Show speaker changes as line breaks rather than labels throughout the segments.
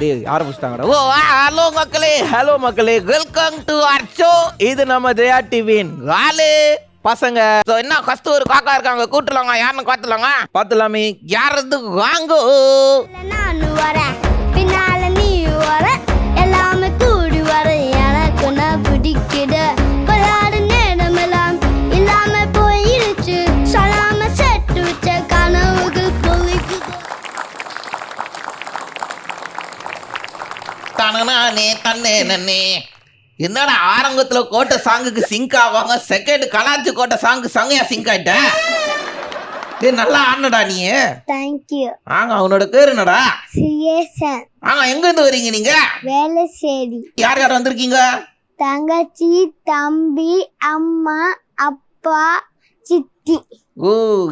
டேய் ஆரம்பிச்சிட்டாங்கடா. ஓ ஹலோ மக்களே welcome to our show. இது நம்ம ஜெயா டிவியின் காலு பசங்க. ஸோ என்ன கஸ்து ஒரு காக்கா இருக்காங்க, கூட்டுலாங்க. யாருன்னு காத்துலாங்க, பார்த்துலாமே. யாரது வாங்கோ.
நான் வரேன் பின்னால நீ வர எல்லாமே கூடி வர எனக்கு நான் பிடிக்குது பலாடு நேரமெல்லாம் இல்லாம போயிருச்சு சொல்லாம செட்டு வச்ச கனவுகள் பொழிக்குது.
தன்னே என்னடா ஆரம்பத்துல கோட்டை சாங்குக்கு சிங்க் ஆவாங்க, செகண்ட் கலாச்சி கோட்டை சாங்கு சங்கையா சிங்க் ஆயிட்டேன். நல்லா ஆடனடா நீ.
தேங்க்யூ.
ஆங்க அவனோட பேர் என்னடா?
சிஎஸ்என்.
ஆங்க எங்க இருந்து வரீங்க நீங்க?
வேலைச்சேரி.
யார் யார் வந்திருக்கீங்க?
தங்கச்சி, தம்பி, அம்மா, அப்பா, சித்தி.
ஓ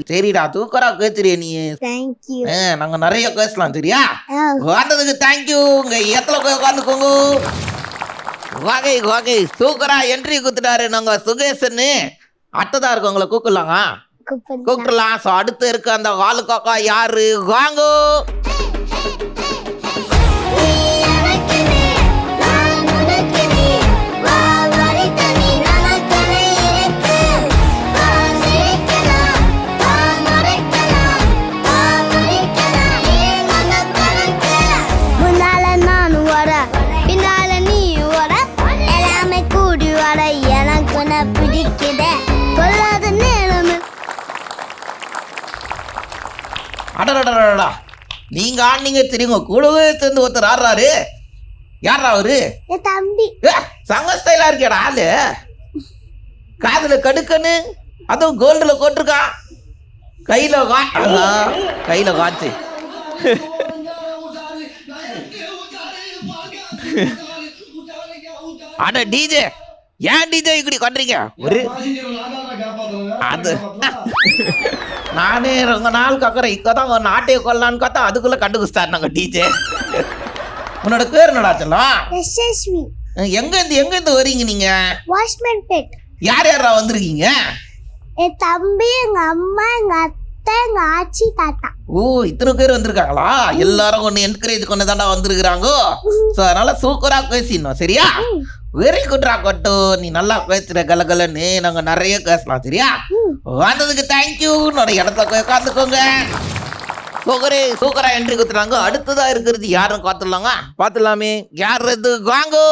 சரிடா, தூக்கரா கேத்துறிய நீ.
தேங்க்யூ.
நாங்க நிறைய பேசலாம் சரியா? வந்ததுக்கு தேங்க்யூ. உங்க எத்தனை போய் உட்காந்துக்கோங்க. வாகை சூக்கரா என்ட்ரி குத்துட்டாரு நாங்க சுகேசன்னு. அட்டதா இருக்கு, உங்களை கூப்பிடலாங்க, கூப்பிடலாம். ஸோ அடுத்து இருக்க அந்த வாலு காக்கா யாரு? வாங்கோ. அடடடடா, நீங்க ஆடினீங்க தெரியுங்க. கூடவே சேர்ந்து ஒருத்தர் ஆடுறாரு. யாரா அவரு?
தம்பி.
சங்க ஸ்டைலா இருக்கேடா ஆளு. காதுல கடுக்கன்னு, அதுவும் கோல்டுல போட்டிருக்கா. கையில காச்சு. அட டிஜே, ஏன் டிஜே இப்படி பண்றீங்க? ஒரு அது நானே ரொம்ப நாள் கேட்குறேன். இப்போதான் ஒரு நாட்டையை கொள்ளலான்னு பார்த்தா அதுக்குள்ள கண்டுபிடிச்சாரு நாங்க டிஜே. உன்னோட பேர் என்னடா செல்லம்?
யசஸ்வி.
எங்க இருந்து வரீங்க நீங்க?
வாஷ்மேன் பேட்.
யார் யாரா வந்திருக்கீங்க?
என் தம்பி, எங்க அம்மா, எங்க அத்தை, எங்க ஆச்சி, தாத்தா.
ஓ இத்தனை பேர் வந்திருக்காங்களா? எல்லாரும் ஒன்னு என்கரேஜ் கொண்டு தாண்டா வந்திருக்கிறாங்க. ஸோ அதனால சூப்பரா பேசிடணும் சரியா? வெரி குட்ரா கொட்டு, நீ நல்லா பேசுற கலகலன்னு. நாங்க நிறைய பேசலாம் சரியா? வந்ததுக்கு தேங்க்யூ. என்னோட இடத்துல உட்காந்துக்கோங்க. சூக்கரா என்ட்ரி குத்துறாங்க. அடுத்ததா இருக்கிறது யாரும் காத்துடலாங்க, பார்த்துலாமே. யார் இது? வாங்கோ.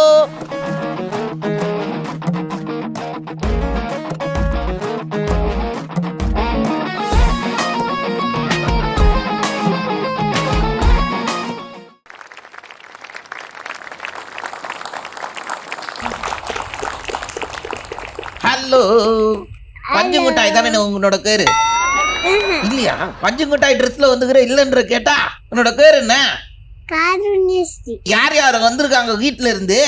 ஹலோ, பஞ்சு மிட்டாய் தானே உன்னோட பேரு? இல்லையா? பஞ்சு மிட்டாய் ட்ரெஸ்ல வந்துக்கிற இல்லன்ற கேட்டா உன்னோட பேர் என்ன?
காருண்யஸ்ரீ.
யார் யார் வந்திருக்காங்க வீட்டுல இருந்து?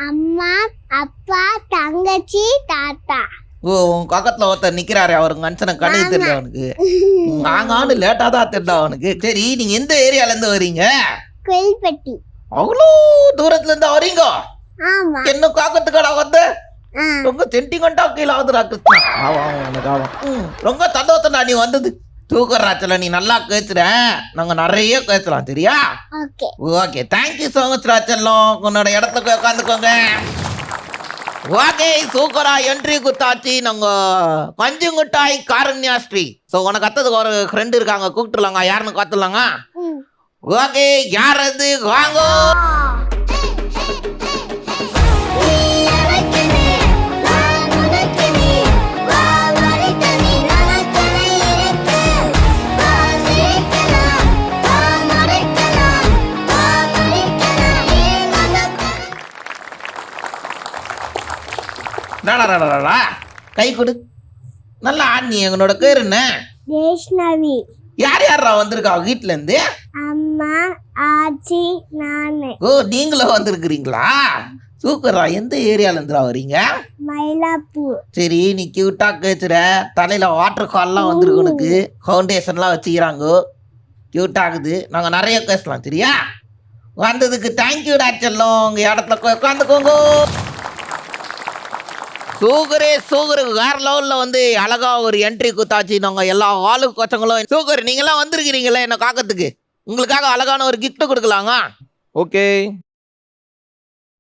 அம்மா, அப்பா, தங்கச்சி, தாத்தா.
ஓ உன் பக்கத்துல ஒருத்தர் நிக்கிறாரு, அவருக்கு மனுஷனை கடையை தெரியல அவனுக்கு. நாங்க லேட்டா தான் தெரியல அவனுக்கு. சரி நீங்க எந்த ஏரியால இருந்து வரீங்க?
கோயில்பட்டி.
அவ்வளோ தூரத்துல இருந்து வரீங்க?
ஆமா.
என்ன காக்கத்துக்கடா வந்து ரொம்ப சென்டிமெண்டா கீழே ஆகுதுடா கிருஷ்ணா. ஆவாம் ரொம்ப சந்தோஷம்டா நீ வந்தது. தூக்கராச்சல நீ நல்லா கேட்சுற. நாங்க நிறைய பேசலாம் சரியா? ஓகே தேங்க்யூ ஸோ மச் ராச்சல்லம். உன்னோட இடத்துக்கு உட்காந்துக்கோங்க. ஓகே சூப்பரா என்ட்ரி குத்தாச்சு. நாங்க பஞ்சு மிட்டாய் காருண்யாஸ்ரீ. ஸோ உனக்கு அத்ததுக்கு ஒரு ஃப்ரெண்டு இருக்காங்க, கூப்பிட்டுலாங்க. யாருன்னு காத்துலாங்க. ஓகே யார் அது? வாங்கோ. கை கொடு. நல்லா ஆடி. உன்னோட பேர் என்ன?
வைஷ்ணவி.
யார் யாரா வந்திருக்கா வீட்டுல இருந்து?
அம்மா, ஆச்சி, நானு.
ஓ நீங்களும் வந்திருக்கிறீங்களா? சூப்பரா. எந்த ஏரியால இருந்துடா வரீங்க?
மயிலாப்பூர்.
சரி நீ கியூட்டா கேச்சுற. தலையில வாட்டர் ஃபால்லாம் வந்திருக்கு, உனக்கு ஃபவுண்டேஷன்லாம் வச்சுக்கிறாங்க, கியூட் ஆகுது. நாங்க நிறைய பேசலாம் சரியா? வந்ததுக்கு தேங்க்யூடா செல்லம். உங்க இடத்துல உட்காந்துக்கோங்க. சூகரு வேற லெவல்ல வந்து அழகா ஒரு என்ட்ரி குத்தாச்சு. நாங்க எல்லா ஆளு கொச்சங்களும் சூகர் நீங்களாம் வந்திருக்கிறீங்களே என்ன காக்கத்துக்கு. உங்களுக்காக அழகான ஒரு கிஃப்ட் கொடுக்கலாங்க. ஓகே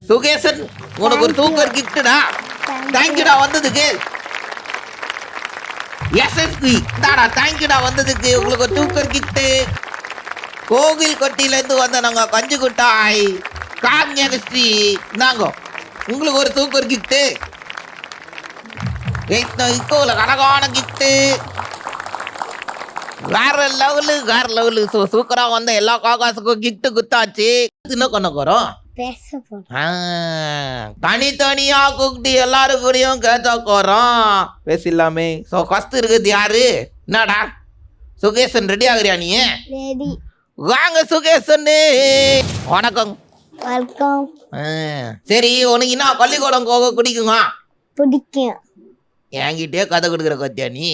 சுகேசன், உனக்கு ஒரு சூப்பர் கிஃப்டா. தேங்க்யூடா வந்ததுக்கு. எஸ்எஸ்பி தாடா, தேங்க்யூடா வந்ததுக்கு. உங்களுக்கு ஒரு சூப்பர் கிஃப்ட். கோவில் கொட்டில இருந்து வந்த நாங்க கஞ்சி குட்டாய் காங்கஸ்ரீ நாங்க உங்களுக்கு ஒரு சூப்பர் கிஃப்ட். இக்கோல அழகான கிஃப்ட். வேற லெவலு சூப்பரா வந்த எல்லா காக்காசுக்கும் கிஃப்ட் குத்தாச்சு. என்ன பண்ண போறோம்?
பேச போறோம்.
தனித்தனியா கூப்பிட்டு எல்லாரும் கூடயும் கேட்டா போறோம். பேசிடலாமே. ஸோ ஃபர்ஸ்ட் இருக்குது யாரு? என்னடா சுகேசன், ரெடி ஆகுறியா நீ?
ரெடி.
வாங்க சுகேசன். வணக்கம்.
வெல்கம்.
சரி, உனக்கு என்ன பள்ளிக்கூடம் போக பிடிக்குங்க?
பிடிக்கும்.
என்கிட்டயே கதை கொடுக்குற கத்தியா நீ?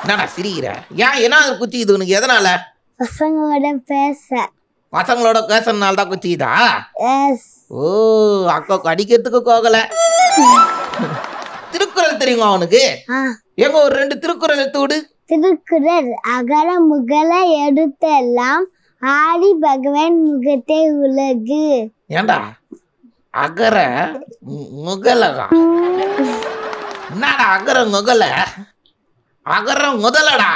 என்னடா சிரிக்கிற? ஏன் என்ன குச்சிக்குது உனக்கு? எதனால?
பசங்களோட பேச.
பசங்களோட பேசுறதுனால தான் குச்சிக்குதா?
எஸ்.
ஓ, அக்கா அடிக்கிறதுக்கு போகல. திருக்குறள் தெரியுமா அவனுக்கு? எங்க ஒரு 2 திருக்குறள் எடுத்து விடு.
திருக்குறள் அகர முகல எடுத்தெல்லாம் ஆதி பகவான் முகத்தை உலகு.
ஏண்டா அகர முகலகா? என்னடா அகர முகல? அகர முதலடா.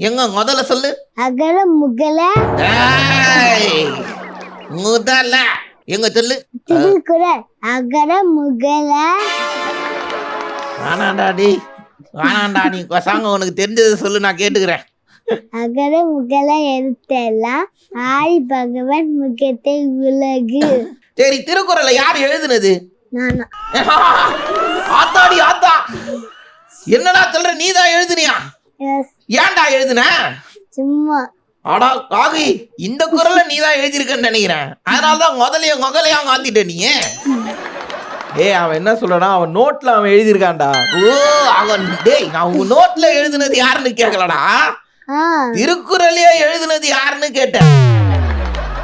எங்க முதல்ல சொல்லு.
அகர முகல.
ஏய், முதல எங்க சொல்லு.
திருக்குறள் அகர முகல.
வேணாண்டா நீ கொசாங்க, உனக்கு தெரிஞ்சது சொல்லு, நான் கேட்டுக்கிறேன்.
அகர முகல எடுத்தெல்லாம் ஆதி பகவான் முகத்தை உலகு.
சரி, திருக்குறளை யார் எழுதுனது?
நானா?
ஆத்தாடி ஆத்தா, என்னடா சொல்ற? நீதான் எழுதுனியா?
எஸ்.
ஏன்டா எழுதுன?
சும்மா.
ஆடா காவி, இந்த குறளை நீதான் எழுதியிருக்கன்னு நினைக்கிறேன். அதனாலதான் முதலையா மாத்திட்ட நீ. ஏய், அவன் என்ன சொல்றானா, அவன் நோட்ல அவன் எழுதியிருக்கான்டா. ஓ, அவன் டேய், நான் உங்க நோட்ல எழுதுனது யாருன்னு கேட்கலடா, திருக்குறளையே எழுதுனது யாருன்னு கேட்டேன்.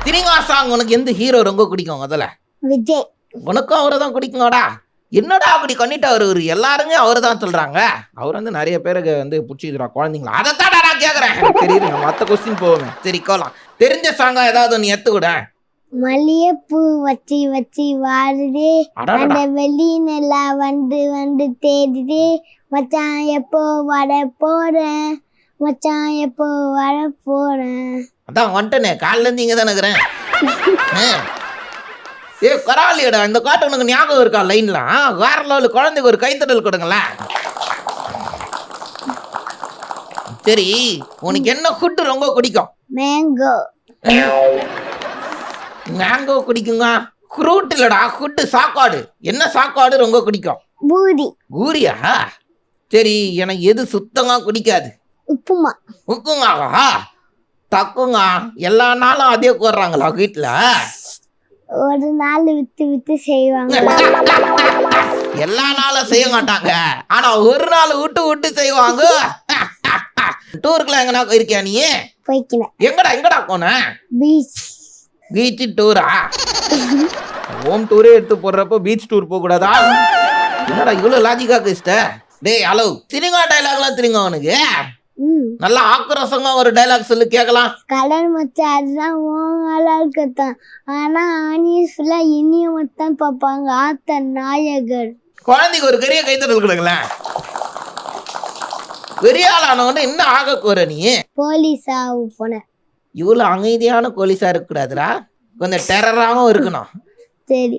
திரிங்காசாங், உனக்கு எந்த ஹீரோ ரொம்ப பிடிக்கும்? முதல்ல
விஜய்.
உனக்கும் அவரை தான் பிடிக்குமாடா? என்னடா அப்படி பண்ணிட்டு அவரு எல்லாருமே அவரு தான் சொல்றாங்க. அவர் வந்து நிறைய பேருக்கு வந்து பிடிச்சிக்கிறா குழந்தைங்களா. அதைத்தான் நான் கேட்கறேன். சரி, மற்ற கொஸ்டின் போவேன். சரி, கோலாம் தெரிஞ்ச சாங்கா ஏதாவது நீ எடுத்துக்கூட.
மல்லிகைப்பூ வச்சு வச்சு வாடுதே, அந்த வெள்ளி நல்லா வந்து வந்து தேடுதே, மச்சான் எப்போ வர போறேன், மச்சான் எப்போ வர போறேன்.
அதான் வந்துட்டனே, காலில இருந்து இங்க தானே இருக்கிறேன். ஏ கராலியடா, இந்த காட்டு உனக்கு ஞாபகம் இருக்கா? லைன்லாம் வேற லெவலு. குழந்தைக்கு ஒரு கைத்தட்டல் கொடுங்களேன். சரி, உனக்கு என்ன ஃபுட்டு ரொம்ப பிடிக்கும்?
மேங்கோ.
மேங்கோ பிடிக்குங்க. ஃப்ரூட் இல்லடா, ஃபுட்டு, சாப்பாடு. என்ன சாப்பாடு ரொம்ப பிடிக்கும்?
பூரி.
பூரியா? சரி, எனக்கு எது சுத்தமா பிடிக்காது?
உப்புமா.
உப்புமாவா? தக்குங்க. எல்லா நாளும் அதே போடுறாங்களா வீட்டுல?
ஒரு நாள் விட்டு விட்டு செய்வாங்க.
எல்லா நாளும் செய்ய மாட்டாங்க, ஆனா ஒரு நாள் விட்டு விட்டு செய்வாங்க. டூருக்குலாம் எங்கனா போயிருக்கியா நீ?
போய்க்கிறேன்.
எங்கடா போன?
பீச்.
பீச் டூரா? ஹோம் டூரே எடுத்து போடுறப்போ பீச் டூர் போக கூடாதா? என்னடா இவ்வளவு லாஜிக்கா பேசிட்ட? டேய் ஹலோ, சினிமா டைலாக்லாம் தெரியுங்க அவனுக்கு? நல்லா ஆக்ரோஷமா ஒரு டைலாக் சொல்லு கேட்கலாம்.
கலர் மச்சான் அதுதான் ஓங்கலா தான், ஆனா ஆனியஸ்ல இனிய மட்டும் பார்ப்பாங்க. ஆத்த நாயகர்.
குழந்தைக்கு ஒரு பெரிய கைத்தட்டல் கொடுங்களேன். பெரிய ஆளானவன என்ன ஆக போற நீ?
போலீஸா போன.
இவ்வளவு அமைதியான போலீஸா இருக்க கூடாதுடா, கொஞ்சம் டெரராகவும் இருக்கணும்.
சரி.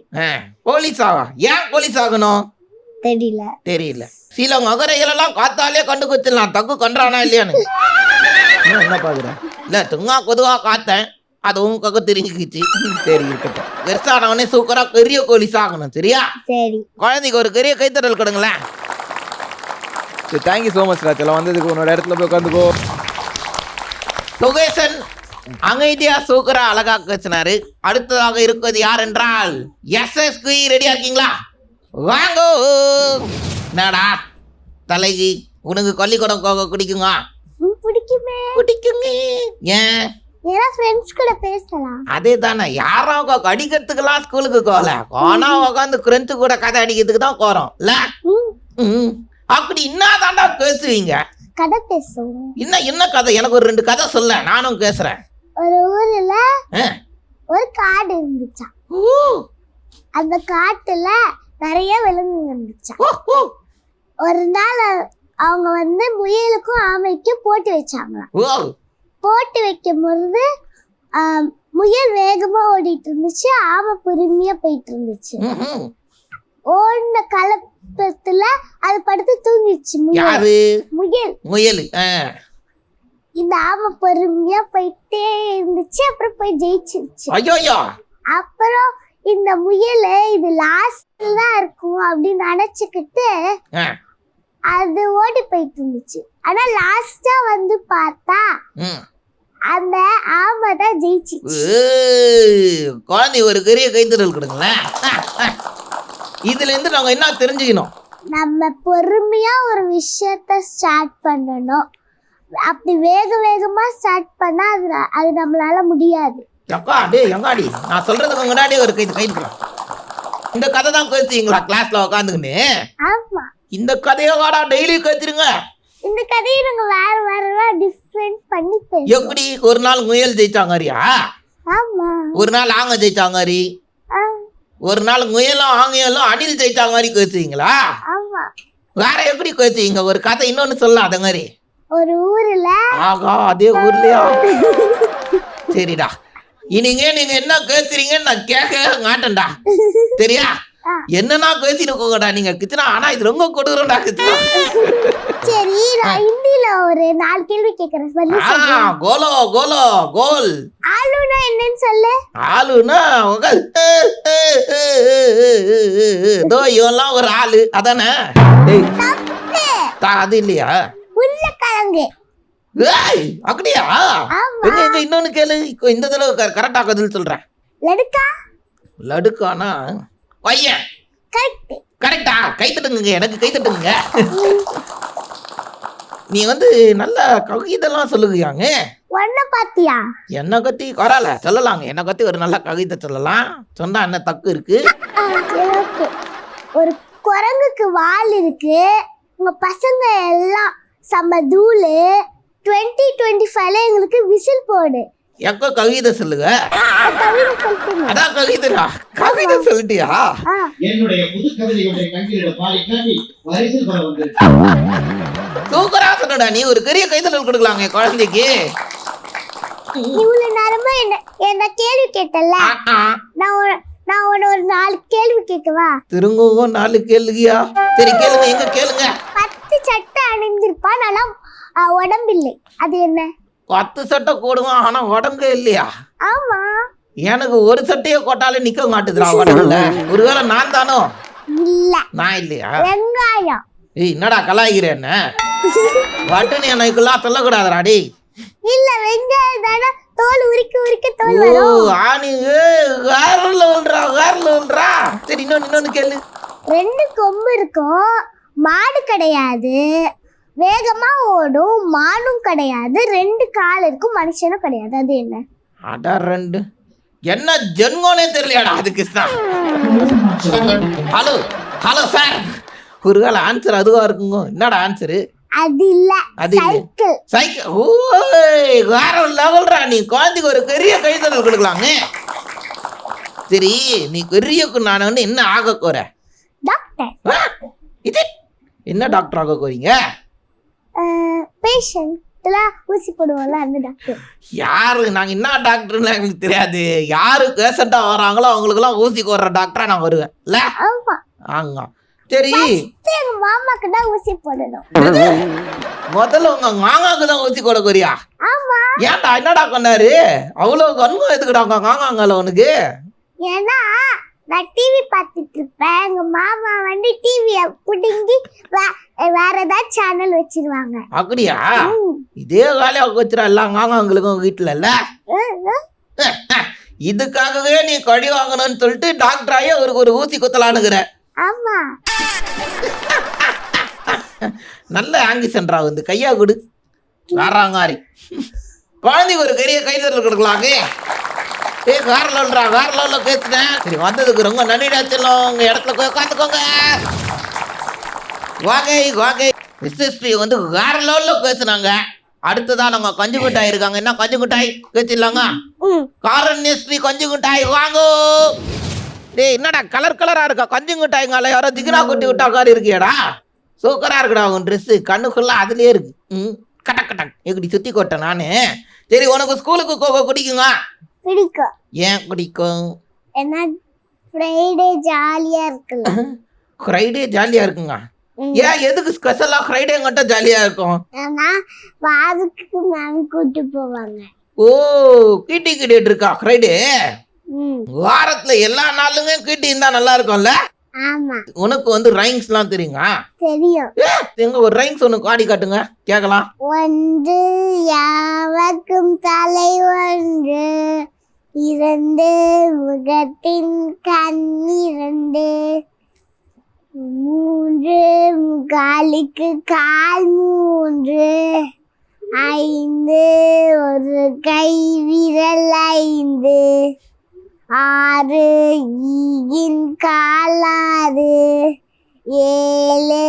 போலீஸாவா? ஏன் போலீஸ் ஆகணும்? தெரியல. சில மகரைகளெல்லாம் காத்தாலே கண்டு குச்சிடலாம், தக்கு கண்டானா இல்லையான்னு. என்ன பாக்குற? இல்ல துங்கா கொதுவா காத்தேன், அதுவும் கக்கு திருங்கிக்கிச்சு. சரி இருக்கட்டும். பெருசானவனே சூப்பரா பெரிய போலீஸ் ஆகணும், சரியா?
சரி.
குழந்தைக்கு ஒரு பெரிய கைத்தட்டல் கொடுங்களேன்.
தேங்க்யூ ஸோ மச் ராஜ், வந்ததுக்கு உன்னோட இடத்துல போய் உட்காந்துக்கோ.
சுகேசன் அமைதியா சூக்கரா அழகா பேசினாரு. அடுத்ததாக இருப்பது யார் என்றால் எஸ்எஸ்கு. ரெடியா இருக்கீங்களா? வாங்கோ. என்னடா தலைவி, உனக்கு பள்ளிக்கூடம் போக பிடிக்குங்க? பிடிக்குங்க. ஏன்?
ஃப்ரெண்ட்ஸ் கூட பேசலாம்.
அதே தானே, யாரும் அடிக்கிறதுக்கெல்லாம் ஸ்கூலுக்கு போகல, கோனா உட்காந்து ஃப்ரெண்ட்ஸு கூட கதை அடிக்கிறதுக்கு தான் போறோம் இல்ல? அப்படி என்னதான்டா பேசுவீங்க?
கதை பேசுவோம்.
என்ன கதை? எனக்கு ஒரு 2 கதை சொல்ல, நானும் பேசுறேன்.
ஒரு ஊர்ல
ஆ.
ஒரு காடு இருந்துச்சாம்.
ஊ.
அந்த காட்டுல நிறைய விலங்குகள் இருந்துச்சாம்.
ஓ, ஓ.
ஒரு நாள் அவங்க வந்து முயலுக்கும் ஆமைக்கும் போட்டி வச்சாங்களாம்.
ஓ.
போட்டி வைக்கும் பொழுது முயல் வேகமா ஓடிட்டு இருந்துச்சு, ஆமை பொறுமையா போயிட்டு இருந்துச்சு.
ம்ஹும்.
ஓடின கலப்பத்துல அது படுத்து தூங்கிடுச்சு.
யாரு?
முயல்.
முயல்.
இந்த ஆமை பொறுமையா போயிட்டே இருந்துச்சு, அப்புறம் போய் ஜெயிச்சிருச்சு.
ஐயோ.
அப்புறம் இந்த முயல் இது லாஸ்ட்ல தான் இருக்கும் அப்படின்னு நினைச்சுக்கிட்டு அது ஓடி போயிட்டு இருந்துச்சு. ஆனா லாஸ்டா வந்து பார்த்தா அந்த ஆமை தான் ஜெயிச்சிச்சு.
குழந்தை ஒரு பெரிய கைத்தறல் கொடுங்களேன். இதுல இருந்து நாங்க என்ன தெரிஞ்சுக்கணும்?
நம்ம பொறுமையா ஒரு விஷயத்த ஸ்டார்ட் பண்ணணும். அப்படி வேக வேகமா ஸ்டார்ட் பண்ணா அது நம்மளால முடியாது.
எங்காடி நான் சொல்றதுக்கு முன்னாடியே ஒரு கைது. இந்த கதை தான் கேட்பீங்களா கிளாஸ்ல உட்காந்துக்கின்னு?
ஆமா.
இந்த கதையை வாடா டெய்லி கேத்துருங்க.
இந்த கதையை நாங்க வேற வேற டிஃபரெண்ட் பண்ணி பேசுவோம்.
எப்படி? ஒரு நாள் முயல் ஜெயிச்சாங்கறியா?
ஆமா.
ஒரு நாள் ஆங்க ஜெயிச்சாங்கறி, ஒரு நாள் முயலும் ஆங்கியலும் அணில் ஜெயிச்சாங்கறி கேட்பீங்களா?
ஆமா.
வேற எப்படி கேட்பீங்க? ஒரு கதை இன்னொன்னு சொல்லலாம் அத மாதிரி.
ஒரு ஊர்ல.
ஆகா, அதே ஊர்லயா? சரிடா, இனிங்க நீங்க என்ன கேட்குறீங்கன்னு நான் கேட்க மாட்டேன்டா. சரியா? என்னன்னா பேசிருக்கோங்கடா நீங்க கிச்சனா. ஆனா இது ரொம்ப கொடுக்குறோம்டா கிச்சனா.
சரி, நான் ஹிந்தில ஒரு 4 கேள்வி கேக்குறேன், சொல்லு.
கோலோ கோலோ கோல்.
ஆளுனா என்னன்னு சொல்லு.
ஆளுனா தோ இவெல்லாம் ஒரு ஆளு அதானே? அது இல்லையா?
உருளைக்கிழங்கு.
அப்படியா? எங்க இன்னொன்னு கேளு. இந்த தடவை கரெக்டா பதில் சொல்றேன்.
லடுக்கா.
லடுக்கானா பையன். கரெக்டா? கை தட்டுங்க, எனக்கு கை தட்டுங்க. நீ வந்து நல்ல கவிதெல்லாம் சொல்லுவியாங்க.
ஒன்ன பாத்தியா?
என்ன கத்தி வரல சொல்லலாங்க. என்ன கத்தி ஒரு நல்ல கவிதை சொல்லலாம். சொன்னா என்ன தப்பு இருக்கு?
ஒரு குரங்குக்கு வால் இருக்கு. உங்க பசங்க எல்லாம் செம்ம தூளு. 2025ல எங்களுக்கு விசில் போடு.
எக்கோ கவிதை சொல்லுங்க. அதான் கவிதைடா. கவிதை சொல்லிட்டியா?
என்னுடைய புது கவிதை ஒன்றை கண்டிட பாடி காட்டி பரிசு பெற வந்திருக்கேன்.
சூப்பரா சொன்னடா. நீ ஒரு பெரிய கைதட்டல் கொடுக்கலாங்க குழந்தைக்கு.
இவ்வளவு நேரமா என்ன கேள்வி கேட்டல. நான் ஒரு 4 கேள்வி கேட்கவா?
திரும்பவும் 4 கேள்வியா? சரி கேளுங்க. எங்க கேளுங்க.
10 சட்டை அணிந்திருப்பான், ஆனா உடம்பு இல்லை. அது என்ன?
10 சட்டை போடுவான், ஆனா உடம்பே இல்லையா?
ஆமா.
எனக்கு ஒரு சட்டையை போட்டாலே நிக்க மாட்டுதுடா உடம்புல. ஒருவேளை நான் தானோ?
இல்ல.
நான் இல்லையா?
வெங்காயம்.
ஏய் என்னடா கலாய்கிற என்ன? வட்டுன்னு எனக்குலாம் சொல்லக்கூடாதுடா டேய்.
இல்ல, வெங்காயம் தானே. தோல் உரிக்க தோல் வரும்.
ஆனி வேறல சொல்றா. சரி இன்னொன்னு கேளு.
2 கொம்பு இருக்கும், மாடு கிடையாது. வேகமா ஓடும், மானும் கிடையாது. 2 கால் இருக்கும், மனுஷனும் கிடையாது. அது என்ன?
அடா 2 என்ன ஜென்மோனே தெரியலையாடா அது கிருஷ்ணா. ஹலோ ஹலோ சார், ஒருவேளை ஆன்சர் அதுவா இருக்குங்க. என்னடா ஆன்சரு?
அது இல்ல. சைக்கிள்.
சைக்கிள். ஓய் வேற லெவல்ரா. நீ குழந்தைக்கு ஒரு பெரிய கைதட்டல் கொடுக்கலாங்க. சரி நீ பெரியக்கு நான் வந்து என்ன ஆக போற?
டாக்டர்.
இது என்ன டாக்டர் ஆக போறீங்க?
பேஷண்ட்ல ஊசி போடுவோம்ல அந்த டாக்டர்.
யாரு? நாங்க என்ன டாக்டர்னு எங்களுக்கு தெரியாது. யாரு பேஷண்டா வராங்களோ அவங்களுக்குலாம் ஊசி போடுற டாக்டரா நான் வருவேன் இல்ல?
ஆமா.
ஆங்க. சரி
எங்க மாமாக்கு தான் ஊசி போடணும்.
முதல்ல உங்க மாமாக்கு தான் ஊசி போட போறியா?
ஆமா.
ஏன்டா என்னடா கொண்டாரு? அவ்வளவு கண்ணும் எதுக்குடா உங்க மாமாங்கல உனக்கு?
ஏன்னா நான் டிவி பார்த்துட்டு இருப்பேன். எங்க மாமா வந்து டிவியை புடுங்கி வேற ஏதாவது சேனல் வச்சிருவாங்க.
அப்படியா? இதே வேலையா வச்சுரா எல்லாம் மாமாங்களுக்கும் வீட்டுல இல்ல? இதுக்காகவே நீ கடி வாங்கணும்னு சொல்லிட்டு டாக்டர் ஆகி அவருக்கு ஒரு ஊசி குத்தலானுங்கிற.
ஆமா.
நல்ல ஆங்கிசன்ரா வந்து கையா கொடு. வேறாங்காரி குழந்தைக்கு ஒரு பெரிய கைதட்டல் கொடுக்கலாங்க. வேற லெவல்ல பேசுனேன். சரி வந்ததுக்கு ரொம்ப நன்றிடா செல்லும். உங்க இடத்துல போய் உட்காந்துக்கோங்க. வாகை மிஸ்டர் வந்து வேற லெவல்ல பேசுனாங்க. அடுத்ததா நாங்க கஞ்சி மிட்டாய் இருக்காங்க. என்ன கஞ்சி மிட்டாய் கேச்சிடலாங்க?
ம்
காரன் நேஸ்ட்ரி கஞ்சி மிட்டாய் வாங்கோ. டேய் என்னடா கலர் கலரா இருக்கா கஞ்சி மிட்டாய்ங்கால? யாரோ திகினா கொட்டி விட்டா காரி இருக்கியாடா? சூப்பரா இருக்குடா உன் ட்ரெஸ். கண்ணுக்குள்ள அதுலயே இருக்கு. கட்டக் கட்டக் எப்படி சுத்தி கொட்டேன் நானு. சரி உனக்கு ஸ்கூலுக்கு கோகோ குடிக்குங்க?
பிடிக்கும்.
ஏன் குடிக்கும்?
ஏன்னா ஃப்ரைடே ஜாலியா இருக்குல்ல.
ஃப்ரைடே ஜாலியா இருக்குங்க. ஏன் எதுக்கு ஸ்பெஷலா ஃப்ரைடே மட்டும் ஜாலியா இருக்கும்?
ஏன்னா பாதுக்கு மேம் கூட்டு போவாங்க.
ஓ கீட்டி கிட்டிட்டு இருக்கா ஃப்ரைடே?
ம்
வாரத்துல எல்லா நாளுமே கீட்டி இருந்தா நல்லா இருக்கும்ல?
ஆமா
உனக்கு வந்து ரைம்ஸ்லாம் தெரியுங்க?
தெரியும்.
எங்க ஒரு ரைம்ஸ் ஒன்று பாடி காட்டுங்க கேட்கலாம்.
ஒன்று யாவர்க்கும் தலை ஒன்று, இரண்டு முகத்தின் கண் இரண்டு, மூன்று முகாலுக்கு கால் மூன்று, ஐந்து ஒரு கை விரல் ஐந்து, ஆறு ஈயின் கால் ஆறு, ஏழு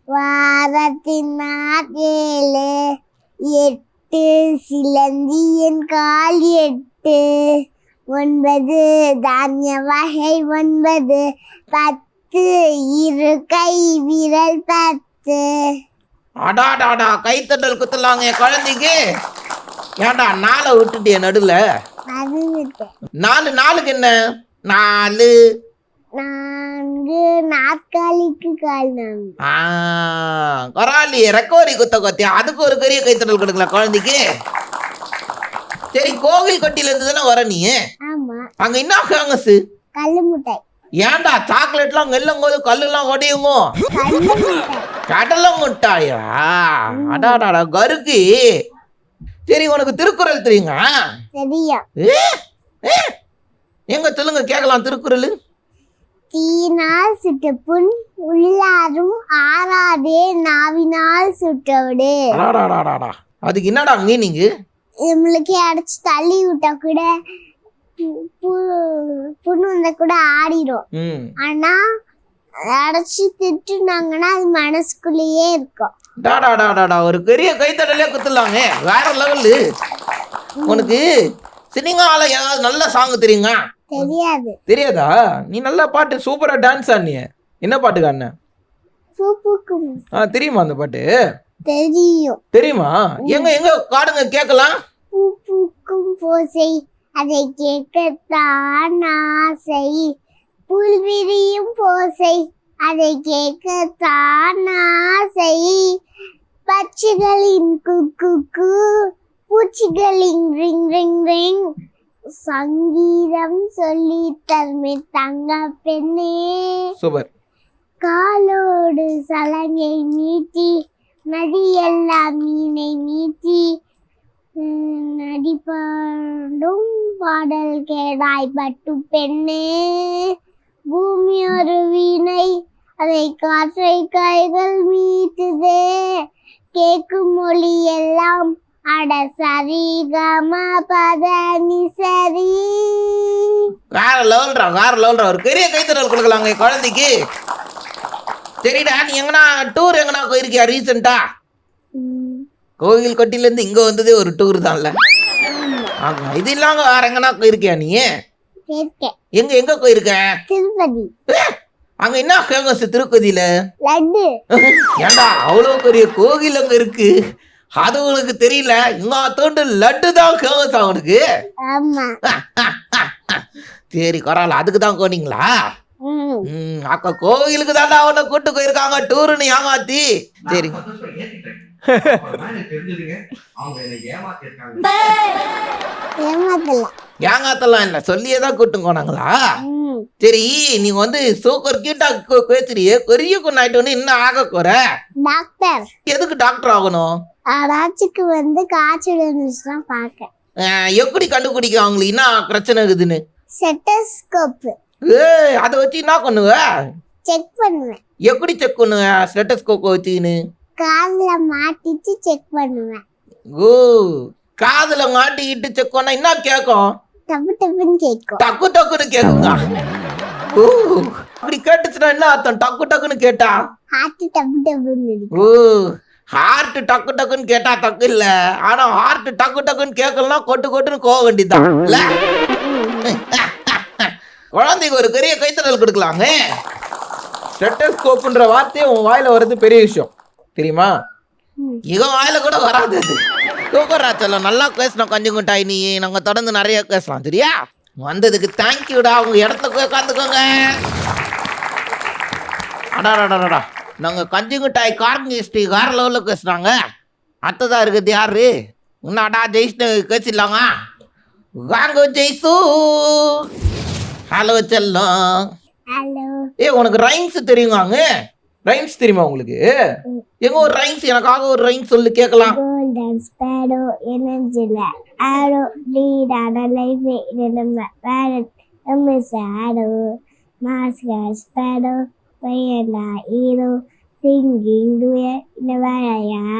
வாரத்தின் நாள் ஏழு, எட்டு சிலந்தியின் கால் எட்டு, ஒன்பது தானிய வகை ஒன்பது, பத்து இரு கை விரல் பத்து.
அடாடாடா கைத்தட்டல் குத்தலாங்க என் குழந்தைக்கு. ஏன்டா நாளை விட்டுட்டிய நடுல?
அது விட்டேன்.
நாலுக்கு என்ன? 4
நான்கு நாற்காலிக்கு கால் நான்கு.
பரவாயில்லையே ரெக்கவரி குத்த கொத்தியா. அதுக்கு ஒரு பெரிய கைத்தட்டல் கொடுக்கலாம் குழந்தைக்கு. சரி கோவில் கட்டில இருந்து தானே வர நீ?
ஆமா
அங்க என்ன ஃபேமஸ்?
கல்லு முட்டாய்.
ஏன்டா சாக்லேட்லாம் நெல்லும் போது கல்லுலாம் உடையுமோ?
கல்லு முட்டாய்.
கடலை முட்டாயா? அடாடாடா கருக்கு. சரி உனக்கு திருக்குறள் தெரியுங்க?
தெரியும்.
எங்க சொல்லுங்க கேட்கலாம் திருக்குறள்.
தீனால் சுட்டப்புண் உள்ளாரும் ஆறாதே நாவினால் சுட்டவிடு.
அடாடாடாடா அதுக்கு என்னடா மீனிங்கு?
நம்மளுக்கு அடைச்சு தள்ளி விட்டா கூட புண்ணு வந்தா கூட ஆடிடும். ஆனா அடைச்சு திட்டுனாங்கன்னா அது மனசுக்குள்ளேயே இருக்கும்.
டாடாடாடாடா ஒரு பெரிய கைத்தடலே குத்துலாங்க. வேற லெவலு. உனக்கு சினிமால ஏதாவது நல்ல சாங் தெரியுங்க?
தெரியாது.
தெரியாதா? நீ நல்லா பாட்டு சூப்பரா டான்ஸ் ஆடினிய. என்ன பாட்டு காண?
பூப்புக்கும்.
தெரியுமா அந்த பாட்டு?
தெரியும்.
தெரியுமா?
எங்க காடுங்க கேட்கலாம்.
பூப்புக்கும் போசை அதை கேட்கத்தான் ஆசை, புல்விரியும் போசை அதை கேட்கத்தான் ஆசை, பட்சிகளின் குக்கு பூச்சிகளின் ரிங் ரிங் ரிங், சங்கீதம் சொல்லி தருமே தங்க பெண்ணே.
சூப்பர்.
காலோடு சலங்கை நீட்டி நதியெல்லாம் மீனை நீட்டி, நடிப்பாடும் பாடல் கேடாய் பட்டு பெண்ணே. பூமி ஒரு வீணை அதை காற்றை கைகள் மீட்டுதே, கேட்கும் மொழி எல்லாம் அட சரி கம பத நி சரி.
வேற லெவல்ரா ஒரு பெரிய கைத்தட்டல் கொடுக்கலாங்க குழந்தைக்கு. சரிடா நீ எங்கனா டூர் எங்கனா போயிருக்கியா ரீசெண்டா? கோவில் கட்டில இருந்து இங்க வந்ததே ஒரு டூர் தான்ல. ஆமா இது இல்லாம வேற எங்கனா போயிருக்கியா நீ? எங்க போயிருக்க?
திருப்பதி.
அங்க என்ன ஃபேமஸ் திருப்பதியில?
லட்டு.
ஏண்டா அவ்வளவு பெரிய கோவில் அங்க இருக்கு, அது உனக்கு தெரியல? இங்க தோண்டு லட்டு தான் ஃபேமஸ் அவனுக்கு.
ஆமா.
சரி கொரால அதுக்கு தான் போனீங்களா? அக்கா கோவிலுக்கு தாண்டா அவனை கூட்டு போயிருக்காங்க டூருன்னு ஏமாத்தி. சரி ஏமாத்தலாம் இல்ல சொல்லியேதான் கூட்டு போனாங்களா? சரி நீ வந்து சூப்பர் கியூட்டா பேசுறியே, பெரிய கொண்டாயிட்டு வந்து என்ன ஆக போற?
டாக்டர்.
எதுக்கு டாக்டர் ஆகணும்?
ஆராய்ச்சிக்கு வந்து காய்ச்சல் இருந்துச்சுன்னா பாக்க.
எப்படி கண்டுபிடிக்க அவங்களுக்கு என்ன பிரச்சனை இருக்குதுன்னு?
ஸ்டெத்தோஸ்கோப்.
அதை வச்சு என்ன பண்ணுவ?
செக் பண்ணுவேன்.
எப்படி செக் பண்ணுவ ஸ்டெத்தோஸ்கோப்பை வச்சுக்கின்னு?
காதுல மாட்டிட்டு செக் பண்ணுவேன்.
ஓ காதுல மாட்டிக்கிட்டு செக் பண்ணா என்ன கேட்கும்?
டப்பு டப்புன்னு கேட்கும்.
டக்குன்னு கேக்குங்க. ஓ அப்படி கேட்டுச்சுன்னா என்ன அர்த்தம்? டக்குன்னு கேட்டா
ஹார்ட் டப்பு டப்புன்னு.
ஓ ஹார்ட் டக்கு டக்குன்னு கேட்டா தக்கு இல்ல, ஆனா ஹார்ட் டக்கு டக்குன்னு கேட்கலாம் கொட்டு கொட்டுன்னு கோவ வேண்டியதுதான் இல்ல. குழந்தைக்கு ஒரு பெரிய கைத்தறல் கொடுக்கலாங்க.
ஸ்டெட்டஸ்கோப்ன்ற வார்த்தையே உன் வாயில வர்றது பெரிய விஷயம் தெரியுமா?
இவன் வாயில கூட வராது அது. தூக்கராச்சல நல்லா பேசணும் கஞ்சுங்குட்டாய். நீ நாங்க தொடர்ந்து நிறைய பேசலாம் சரியா? வந்ததுக்கு தேங்க்யூடா. உங்க இடத்துல போய் உட்காந்துக்கோங்க. அடாடாடாடா, நாங்க கஞ்சுங்குட்டாய் கார்கிஸ்டி கார் லெவலில் பேசுனாங்க. அடுத்ததா இருக்குது யாரு? உன்னாடா ஜெயிச்சு பேசிடலாங்க. வாங்க ஜெய்சு. ஹலோ செல்லம்.
ஹலோ.
உனக்கு ரைம்ஸ் தெரியுமாங்க?
ரைம்ஸ் தெரியுமா உங்களுக்கு?
எங்க ஒரு ரைம்ஸ் எனக்காக ஒரு ரைம்ஸ் சொல்லி கேட்கலாம்.
Golden sparrow, energy arrow, lead on a life, remember, parrot, miss arrow, masker sparrow, fire hero, singing to it, never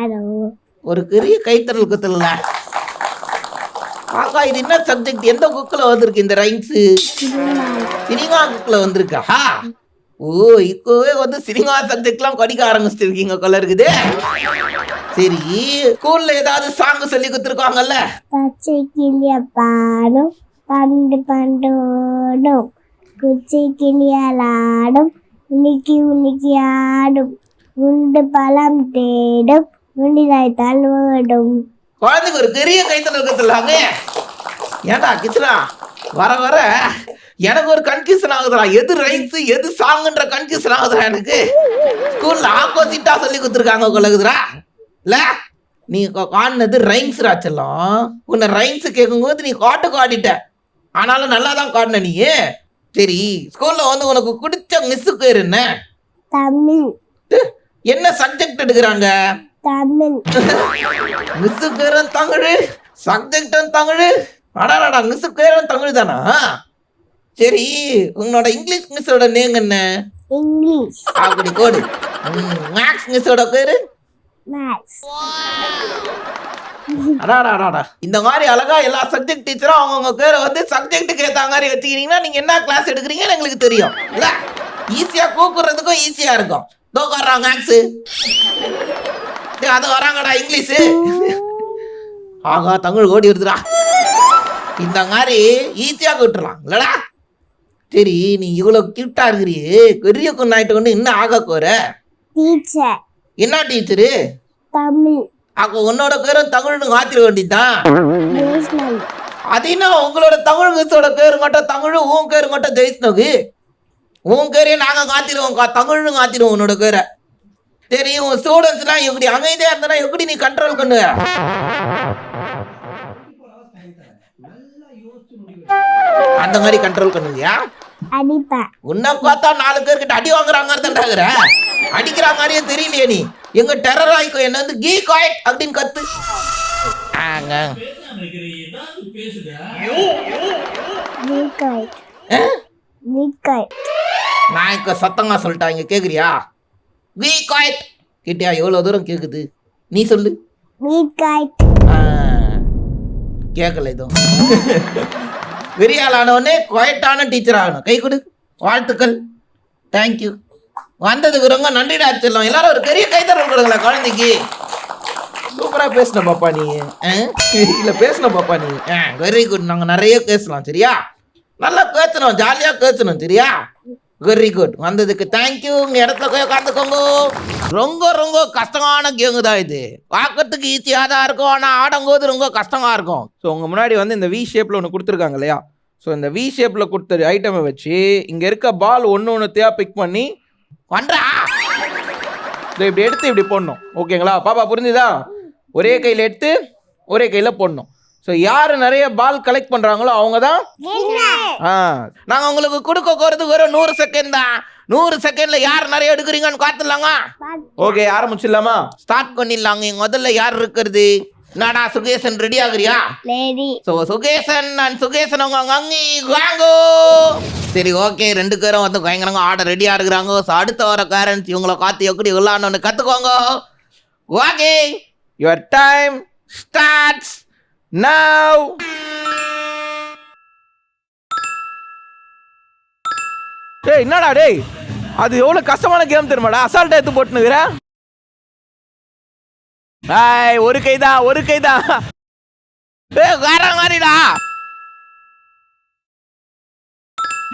arrow.
ஒரு பெரிய கைத்தறல் குத்தல. ஆகா, இது என்ன சப்ஜெக்ட்? எந்த புக்கில் வந்திருக்கு இந்த ரைம்ஸ்? சினிமா புக்கில் வந்திருக்கா? ஓ, இப்போவே வந்து சினிமா சப்ஜெக்ட்லாம் படிக்க ஆரம்பிச்சிருக்கீங்க கொள்ள இருக்குது. சரி, ஸ்கூல்ல ஏதாவது சாங் சொல்லி கொடுத்துருக்காங்கல்ல?
பச்சை கிளிய பாடும் பண்டு பண்டோடும் குச்சி கிளியாடும் உலுக்கி உலுக்கி ஆடும் உண்டு பழம் தேடும் உண்டிதாய் தள்ளுவோடும்.
குழந்தைக்கு ஒரு பெரிய கைத்தறல் கத்துலாங்க. ஏன்டா கிச்சனா வர வர எனக்கு ஒரு கன்ஃபியூஷன் ஆகுதுடா. எது ரைம்ஸ் எது சாங்குன்ற கன்ஃபியூஷன் ஆகுதுடா எனக்கு. ஸ்கூல்ல ஆப்போசிட்டா சொல்லி கொடுத்துருக்காங்க கொள்ளகுதுடா இல்ல. நீ காட்டினது ரைம்ஸ் ராச்செல்லாம். உன்னை ரைம்ஸ் கேட்கும்போது நீ காட்டிட்ட, ஆனாலும் நல்லா தான் காட்டின நீ. சரி, ஸ்கூல்ல வந்து உனக்கு பிடிச்ச மிஸ் பேர் என்ன?
தமிழ்.
என்ன சப்ஜெக்ட் எடுக்கிறாங்க?
தமிழ்.
மிஸ் பேரும் தமிழ், சப்ஜெக்டும் தமிழ். அடாடா, மிஸ் பேரும் தமிழ் தானா? சரி, உன்னோட இங்கிலீஷ் மிஸ்ஸோட நேம் என்ன?
இங்கிலீஷ்.
அப்படி கோடு. மேக்ஸ் மிஸ்ஸோட பேரு?
மேக்ஸ்.
அடாடாடாடா, இந்த மாதிரி அழகா எல்லா சப்ஜெக்ட் டீச்சரும் அவங்கவுங்க பேரை வந்து சப்ஜெக்ட்டுக்கு ஏற்ற மாதிரி வச்சுக்கிறீங்கன்னா நீங்க என்ன கிளாஸ் எடுக்கிறீங்கன்னு எங்களுக்கு தெரியும் இல்ல. ஈஸியா கூப்பிடுறதுக்கும் ஈஸியா இருக்கும். தோக்கறான் மேக்ஸ், அது வராங்கடா இங்கிலீஷ். ஆகா, தமிழ் ஓடி வருதுடா. இந்த மாதிரி ஈஸியா கூட்டுலாம் இல்லடா. சரி, நீ இவ்வளவு கியூட்டா இருக்கிறியே, பெரிய கொண்டாயிட்டு கொண்டு இன்னும் ஆக போற.
டீச்சர்.
என்ன டீச்சரு?
தமிழ்.
அப்போ உன்னோட பேரும் தமிழ்னு மாத்திர வேண்டியதான்.
நேஷனல்.
அது என்ன, உங்களோட தமிழ் மிஸ்ஸோட பேரு மட்டும் தமிழ், உன் பேரு மட்டும் ஜெயிஸ்னோகு. உன் பேரையும் நாங்க காத்திடுவோம், தமிழ்னு காத்திடுவோம் உன்னோட பேரை. சரி, உன் ஸ்டூடெண்ட்ஸ்லாம் எப்படி அமைதியா இருந்தா எப்படி நீ கண்ட்ரோல் பண்ணுவ? அந்த மாதிரி கண்ட்ரோல் பண்ணுவியா?
அடிப்பேன்.
உன்னை பார்த்தா 4 பேர்கிட்ட அடி வாங்குறாங்க. அடிக்கிற மாதிரியே தெரியலையே நீ. எங்க டெரர் ஆயிக்கோ, என்ன வந்து கீ காய்ட் அப்படின்னு கத்து. நான் இப்ப சத்தமா சொல்லிட்டாங்க, கேக்குறியா? கீ காய்ட் கிட்டியா? எவ்வளவு தூரம் கேக்குது? நீ சொல்லு. கேட்கல இதுவும். பெரிய ஆளானவனே குவைட்டான டீச்சர் ஆகணும். கை கொடு. வாழ்த்துக்கள். தேங்க்யூ. வந்ததுக்கு ரொம்ப நன்றிடா செல்லம். எல்லாரும் ஒரு பெரிய கைத்தறல் கொடுங்களேன் குழந்தைக்கு.
சூப்பரா பேசின பாப்பா நீ. இல்ல பேசின பாப்பா நீ.
Very good. நாங்க நிறைய பேசலாம் சரியா? நல்லா பேசணும், ஜாலியா பேசணும் சரியா? Very good. வந்ததுக்கு தேங்க்யூ. உங்க இடத்துல போய் உட்காந்துக்கோங்க. ரொம்ப ரொம்ப கஷ்டமான கேங்கு தான் இது. பார்க்கறதுக்கு ஈஸியாக தான் இருக்கும், ஆனால் ஆடும்போது ரொம்ப கஷ்டமா இருக்கும்.
ஸோ உங்கள் முன்னாடி வந்து இந்த வி ஷேப்பில் ஒன்று கொடுத்துருக்காங்க இல்லையா? ஸோ இந்த வி ஷேப்பில் கொடுத்த ஐட்டமை வச்சு இங்கே இருக்க பால் ஒன்றுத்தையாக பிக் பண்ணி
பண்றா.
இப்படி எடுத்து இப்படி போடணும். ஓகேங்களா பாப்பா, புரிஞ்சுதா? ஒரே கையில் எடுத்து ஒரே கையில் போடணும். ஸோ யார் நிறைய பால் கலெக்ட் பண்ணுறாங்களோ அவங்க தான்.
நாங்கள் உங்களுக்கு கொடுக்க போகிறது வெறும் 100 செகண்ட் தான். 100 செகண்ட்ல யார் நிறைய எடுக்கிறீங்கன்னு பார்த்துலாங்க.
ஓகே, ஆரம்பிச்சிடலாமா?
ஸ்டார்ட் பண்ணிடலாங்க. முதல்ல யார் இருக்கிறது? என்னடா சுகேசன், ரெடி ஆகுறியா? ஸோ சுகேசன் அண்ட் சுகேசன் அவங்க அங்கி வாங்கோ. சரி, ஓகே, 2 பேரும் வந்து பயங்கரங்க ஆட ரெடியா இருக்கிறாங்க. ஸோ அடுத்த வர பேரண்ட்ஸ் இவங்களை காத்து எப்படி விளாடணும்னு கற்றுக்கோங்க. Okay,
your time
starts
now. டேய், என்னடா டேய், அது எவ்வளவு கஷ்டமான கேம் தெரியுமாடா? அசால்ட்டா எடுத்து போட்டுனுக்குற. ஹாய், ஒரு கைதான், ஒரு கைதான்.
வேற மாதிரிடா.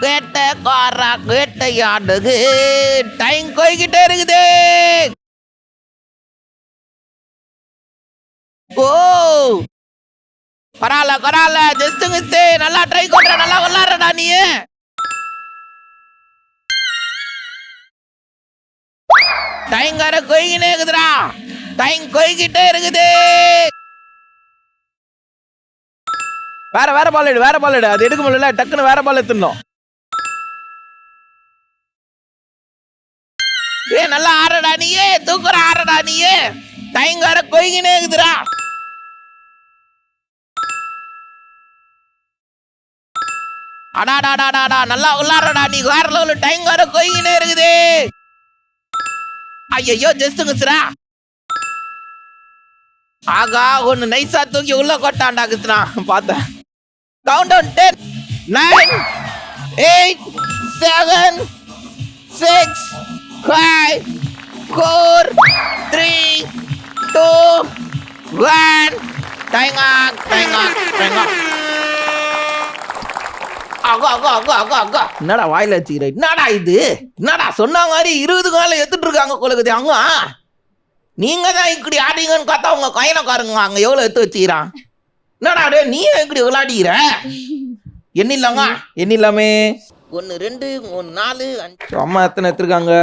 கேட்ட காரா கேட்ட யாடுது, டைம் போய்கிட்டே இருக்குது. ஓ பரவாயில்ல, ஜஸ்ட் மிஸ். நல்லா ட்ரை பண்ற, நல்லா விளாடுறடா நீ. டைம் கார கொய்கினே இருக்குதுடா, டைம் கொய்கிட்டே இருக்குது.
வேற பால் எடு, வேற பால் எடு. அது எடுக்க முடியல, டக்குன்னு வேற பால் எடுத்துடணும்.
நல்லா ஆடுறடா நீயே, தூக்குற ஆடுறடா நீயே. டைம் கார கொய்கினே இருக்குதுடா. அடாடாடாடா, நல்லா விளாடுறடா நீ. வேற லெவல், டைம் கார கொய்கினே இருக்குது. ஐயோ ஜஸ்ட் மிஸ்ரா. ஆகா, ஒன்னு நைஸா தூக்கி உள்ள கொட்டாண்டா கிருஷ்ணா.
பார்த்தேன்.
Count down 10 9 8 7 6 5 4 3 2 1. டைம் ஆகா.
என்னடா வாயில வச்சுக்கிற?
என்னடா இது? என்னடா சொன்ன மாதிரி 20 காலம் எடுத்துட்டு இருக்காங்க கொழுகுது அவங்க. நீங்க தான் இப்படி ஆடிங்கன்னு பார்த்தா உங்க கையிலக்காரங்க அங்க எவ்வளவு எடுத்து வச்சுக்கிறான். என்னடா டே, நீ இப்படி விளையாடிக்கிற? என்ன இல்லாங்க
என்ன இல்லாமே
1 2 3 4 5.
அம்மா எத்தனை எடுத்துருக்காங்க?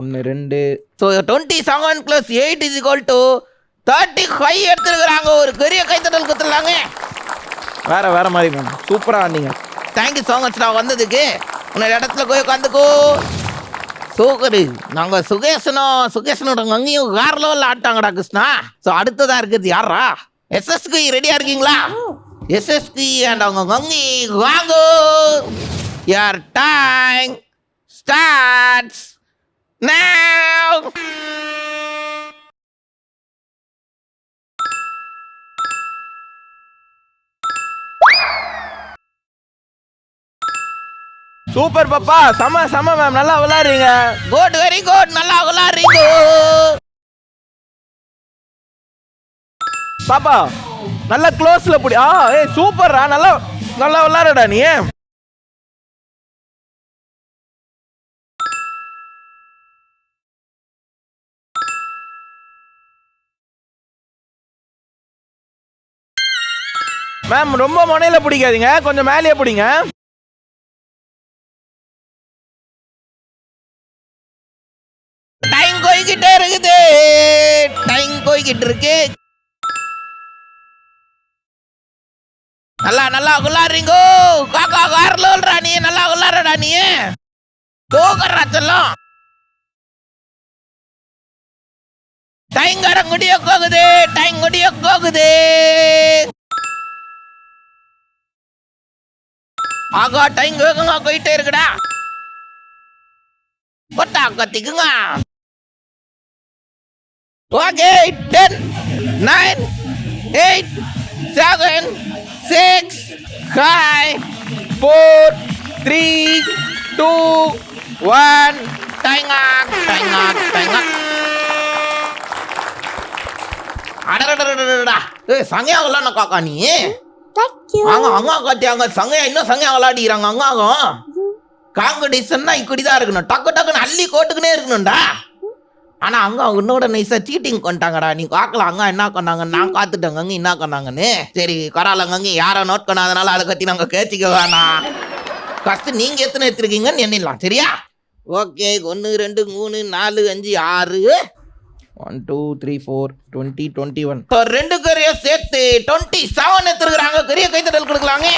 1 2.
ஸோ 27 + 8 = 35 எடுத்துருக்குறாங்க. ஒரு பெரிய கைத்தட்டல் கொடுத்துடலாங்க.
வேற மாதிரி மேம், சூப்பரா ஆனீங்க.
தேங்க்யூ ஸோ மச் நான் வந்ததுக்கு. உன்னோட இடத்துல போய் உட்காந்துக்கோ. சூப்பரு. நாங்கள் சுகேஷனோட அங்கேயும் வேற லெவலில் ஆட்டாங்கடா கிருஷ்ணா. ஸோ அடுத்ததாக இருக்கிறது யாரா? எஸ்எஸ்கி ரெடியாக இருக்கீங்களா? எஸ்எஸ்கி அண்ட் அவங்க கங்கி வாங்கோ. யார் டைம் ஸ்டார்ட்ஸ் நவ்.
சூப்பர் பாப்பா, செம மேம், நல்லா விளையாடுறீங்க.
குட், வெரி குட், நல்லா விளையாடுறீங்க.
பாப்பா நல்லா க்ளோஸ்ல புடி. சூப்பர்ரா, நல்லா விளையாடுடா நீ. மேம் ரொம்ப முனையில பிடிக்காதீங்க, கொஞ்சம் மேலேயே பிடிங்க.
டைம் போய்கிட்டே இருக்குது, டைம் போய்கிட்டு இருக்கு. நல்லா விளாடுறீங்க. காக்கா கார்ல நீ நல்லா விளாடுறடா நீ. தூக்கறா செல்லம். டைங்கர முடிய போகுது. ஆகா, டைம் வேகமா போயிட்டே இருக்குடா. கொட்டா கத்திக்குங்க. ஓகே, 10 9 8 7 6 5
4 3 2 1.
டைங்க. அடடடடடடா. சங்கையா விளாட காக்கா நீ.
தேங்க்யூ.
அங்க காட்டியாங்க சங்கையா, இன்னும் சங்கையா விளாடிக்கிறாங்க அங்காகும். காம்படிஷன்னா இப்படிதான் இருக்கணும், டக்குன்னு அள்ளி கோட்டுக்குனே இருக்கணும்டா. ஆனா அங்க உன்னோட நைஸா சீட்டிங் பண்ணிட்டாங்கடா. நீ பார்க்கலாம் அங்க என்ன பண்ணாங்க, நான் காத்துட்டேங்க அங்க என்ன பண்ணாங்கன்னு. சரி கராலங்க அங்க யாரை நோட் பண்ணாதனால அதை பத்தி நாங்க கேச்சிக்க வேணாம். ஃபர்ஸ்ட் நீங்க எத்தனை எடுத்துருக்கீங்கன்னு எண்ணிடலாம், சரியா? ஓகே, 1 2 3 4 5 6
1 2 3 4 20 21.
ஸோ 2 பேரையும் சேர்த்து 27 எடுத்துருக்குறாங்க. பெரிய கைத்தட்டல் கொடுக்கலாங்க.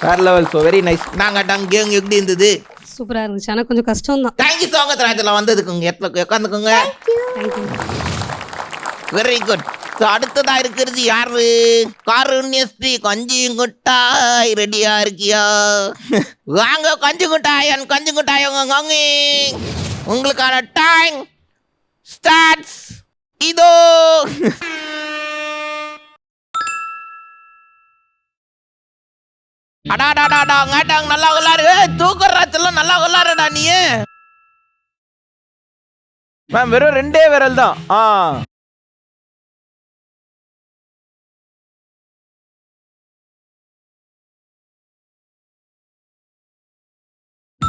வேற லெவல். So very nice.
நாங்கள் கேங் எப்படி இருந்தது?
சூப்பரா இருந்துச்சு, ஆனா கொஞ்சம் கஷ்டம் தான்.
தேங்க்யூ ஸோ மச் ராஜத்தில் வந்ததுக்குங்க. உட்காந்துக்குங்க. Very good. ஸோ அடுத்ததா இருக்கிறது யாரு? காருண்யஸ்ரீ கஞ்சிங்குட்டாய் ரெடியா இருக்கியா? வாங்க கஞ்சிங்குட்டாய், என் கஞ்சிங்குட்டாய் வாங்கி. உங்களுக்கான டைம் ஸ்டார்ட்ஸ் இதோ. அடாடாடாடா, கேட்டாங்க நல்லா விளாடு. தூக்கறாச்செல்லாம் நல்லா விளாடுடா நீ.
மேம் வெறும் 2 விரல் தான்.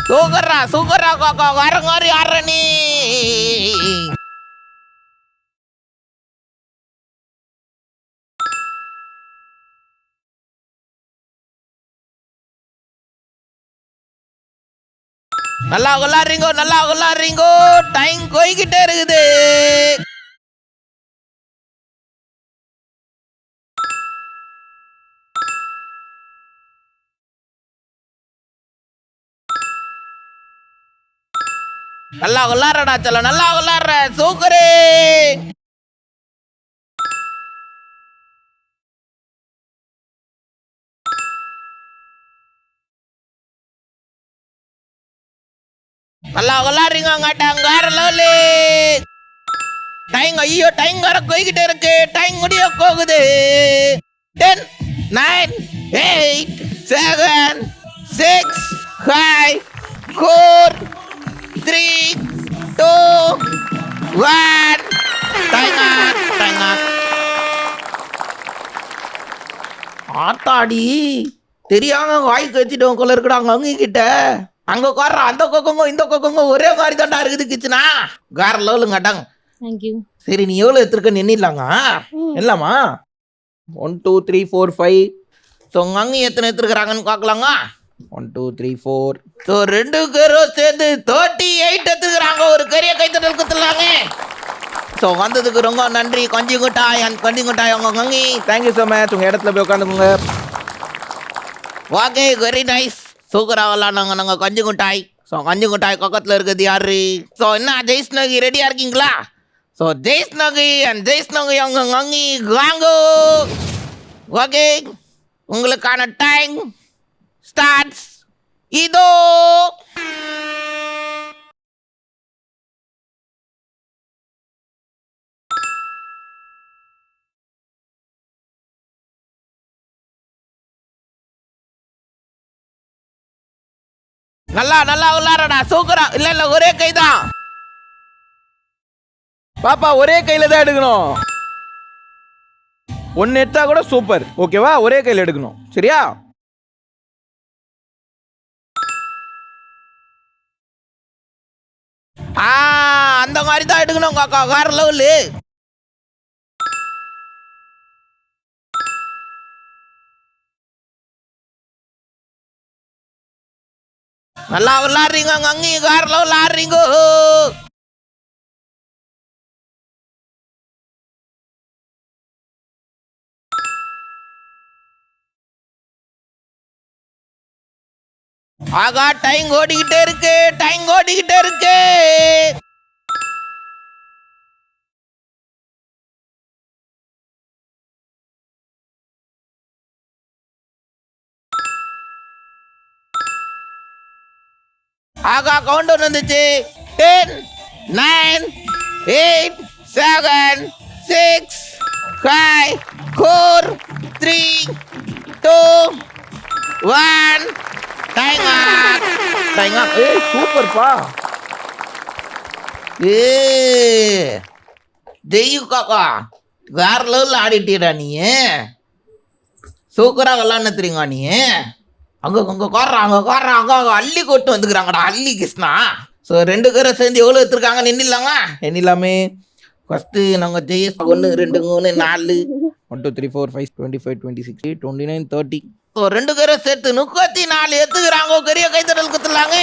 சூக்கரா காக்கா வரங்காரி ஆரணி. நல்லா விளாடுறீங்கோ. டைம் போய்கிட்டே இருக்குது. நல்லா விளாடுறடா சொல்ல, நல்லா விளாடுற. சூக்கரே. நல்லா விளாடுறீங்க வேற லெவலு. டைம் ஐயோ டைம் வர போய்கிட்டே இருக்கு. டைம் முடிய போகுது. 10 9 8 7 6 5 4 3 2 1 டைம் ஆத்தாடி தெரியாம வாய்க்கு வச்சுட்டு கொள்ள இருக்கடாங்க அவங்க கிட்ட. அங்க உட்கார்ற அந்த கொக்கங்க இந்த கொக்கங்க ஒரே மாதிரி தாண்டா இருக்குது கிச்சனா. வேற லெவலு கட்டாங்க.
தேங்க்யூ.
சரி நீ எவ்வளோ எடுத்துருக்கன்னு எண்ணிடலாங்க. இல்லம்மா 1 2 3 4 5. ஸோ உங்க அங்கே எத்தனை எடுத்துருக்குறாங்கன்னு பார்க்கலாங்க. 1 2 3 4. ஸோ 2 பேரும் சேர்ந்து 38 எடுத்துக்கிறாங்க. ஒரு பெரிய கைத்தட்டல் குத்துலாங்க. ஸோ வந்ததுக்கு ரொம்ப நன்றி. கொஞ்சம் குட்டாய் உங்க கங்கி.
Thank you so much. உங்கள் இடத்துல போய் உட்காந்துக்கோங்க.
Okay very nice. சூப்பராக விளாண்டாங்க நாங்கள் கொஞ்சம் குட்டாய். ஸோ கொஞ்சம் குட்டாய் பக்கத்தில் இருக்குது யாரு? ஸோ என்ன ஜெய்ஸ்னகி ரெடியாக இருக்கீங்களா? ஸோ ஜெய்ஸ்னகி அண்ட் ஜெய்ஸ்னகி அவங்க கங்கி வாங்கோ. ஓகே உங்களுக்கான டைம் ஸ்டார்ட்ஸ் இதோ. நல்லா விளாடுறடா. சூப்பரா. இல்ல ஒரே கைதான்
பாப்பா, ஒரே கையில தான் எடுக்கணும். ஒன்னு எடுத்தா கூட சூப்பர். ஓகேவா? ஒரே கையில எடுக்கணும். சரியா?
அந்த மாதிரி தான் எடுக்கணும் காக்கா. வேற லெவலு. நல்லா விளாடுறீங்க அங்கே வேற லெவல் ஆடுறீங்க. ஆகா டைம் ஓடிக்கிட்டே இருக்கு. ஆகா கவுண்டர் வந்துச்சு. 10 9 8 7 6 5 4 3 2 1 டைம்.
சூப்பர்ப்பா.
ஜெய்யு காக்கா வேற லெவலில் ஆடிட்டீடா நீ. சூப்பராக விளாட்னு தெரியுங்க நீ. அங்கே காடுறாங்க அள்ளி கொட்டு வந்துக்கிறாங்கடா. அள்ளி கிருஷ்ணா. ஸோ 2 பேரும் சேர்ந்து எவ்வளோ எடுத்துருக்காங்க எண்ணிலாமே. ஃபஸ்ட்டு நாங்கள் ஜெய் 1 2 3 4
1 2 3 4 5 25 26 29 30.
ஸோ 2 பேரும் சேர்த்து 34 எடுத்துக்கிறாங்க. பெரிய கைத்தடல் குத்துலாங்க.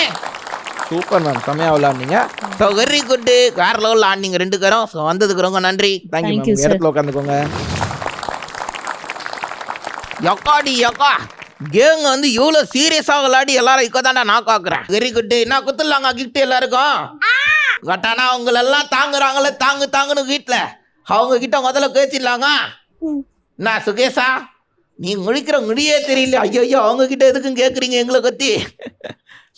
Super ma'am. செம்மையாக விளாட்னீங்க.
So very good. வேற லெவலில் ஆடினீங்க 2 பேரும். ஸோ வந்ததுக்கு ரொம்ப நன்றி.
Thank you
Thank you,
ma'am.
sir.
இடத்துல உட்காந்துக்கோங்க.
யக்கா கேங்க வந்து இவ்வளோ சீரியஸாக விளையாடி எல்லாரும் இக்கதாண்டா நான் பார்க்குறேன். Very good. என்ன குத்துலாங்க கிஃப்ட் எல்லாருக்கும். கட்டானா அவங்களெல்லாம் தாங்குறாங்களே தாங்குன்னு வீட்டில் அவங்க கிட்ட முதல்ல பேசிடலாங்க. என்ன சுகேஷா நீ முழிக்கிற முடியே தெரியல. ஐயோ அவங்க கிட்ட எதுக்கும் கேட்குறீங்க எங்களை பற்றி?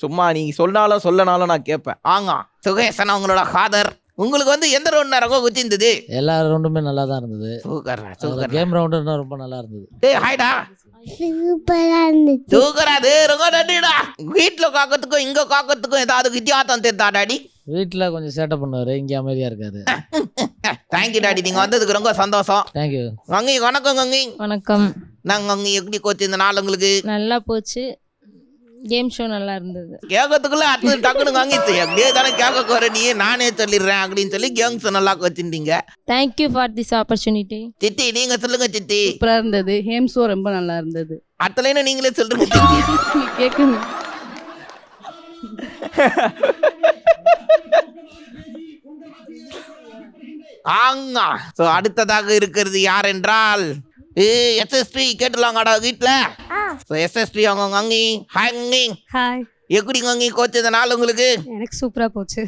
சும்மா நீ சொன்னாலும் சொல்லனாலும் நான் கேட்பேன்.
ஆங்க சுகேஷன் அவங்களோட ஃபாதர். உங்களுக்கு வந்து எந்த ரவுண்ட் ரொம்ப குச்சிருந்தது?
எல்லா ரவுண்டுமே நல்லா தான் இருந்தது.
சூக்கர்.
கேம் ரவுண்டு ரொம்ப நல்லா இருந்தது.
டேய் ஹாய்டா.
சூப்பரா இருந்துச்சு.
சூக்கராது ரொம்ப நன்றிடா. வீட்டில் காக்கிறதுக்கும் இங்கே காக்கிறதுக்கும் ஏதாவது வித்தியாசம் தெரிந்தா டாடி?
வீட்டில் கொஞ்சம் சேட்டை பண்ணுவார், இங்கே அமைதியாக இருக்காது.
Thank you daddy. நீங்கள் வந்ததுக்கு ரொம்ப சந்தோஷம்.
தேங்க்யூ.
கங்கி வணக்கம் கங்கி.
வணக்கம்.
நாங்கள் கங்கி எப்படி கோச்சு இந்த நாள் உங்களுக்கு?
நல்லா போச்சு.
கேம் ஷோ நல்லா இருந்தது.
கேட்கறதுக்குள்ள அடுத்து டக்குனு வாங்கிச்சு அப்படியே தானே கேட்க வர நீ நானே சொல்லிடுறேன் அப்படின்னு சொல்லி கேம்ஸ் நல்லா வச்சிருந்தீங்க.
Thank you for this opportunity.
சித்தி நீங்க சொல்லுங்க சித்தி.
சூப்பரா இருந்தது. கேம் ஷோ ரொம்ப நல்லா இருந்தது.
அத்தலைன்னு நீங்களே சொல்லுங்க சித்தி.
கேட்கணும்.
ஆங்கா. ஸோ அடுத்ததாக இருக்கிறது யார் என்றால் எஸ்எஸ்டி கேட்டுலாங்கடா வீட்டுல. ஸோ எஸ்எஸ்டி அவங்க அங்கி ஹங்கி
ஹாய்.
எப்படி அங்கி கோச்சது நாள் உங்களுக்கு?
எனக்கு சூப்பரா போச்சு.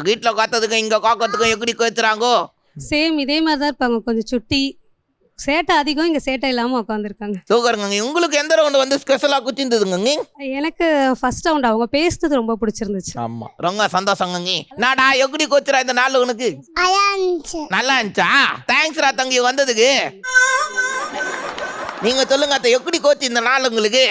வீட்டில் காத்ததுக்கும் இங்கே காக்கிறதுக்கும் எப்படி கோச்சுறாங்கோ?
சேம் இதே மாதிரி தான் இருப்பாங்க. கொஞ்சம் சுட்டி சேட்டை அதிகம், இங்க சேட்டை இல்லாம உட்காந்துருக்காங்க.
சூப்பருங்க. உங்களுக்கு எந்த ரவுண்டு வந்து ஸ்பெஷலா குச்சிருந்ததுங்க?
எனக்கு ஃபர்ஸ்ட் ரவுண்ட் அவங்க பேசுனது ரொம்ப பிடிச்சிருந்துச்சு.
ஆமா ரொம்ப சந்தோஷங்க. நாடா எப்படி கோச்சுரா இந்த நாள் உனக்கு? நல்லா இருந்துச்சா? தேங்க்ஸ்ரா தங்கி வந்ததுக்கு. நீங்க சொல்லுங்க அத்தை, எப்படி கோச்சு இந்த நாள் உங்களுக்கு?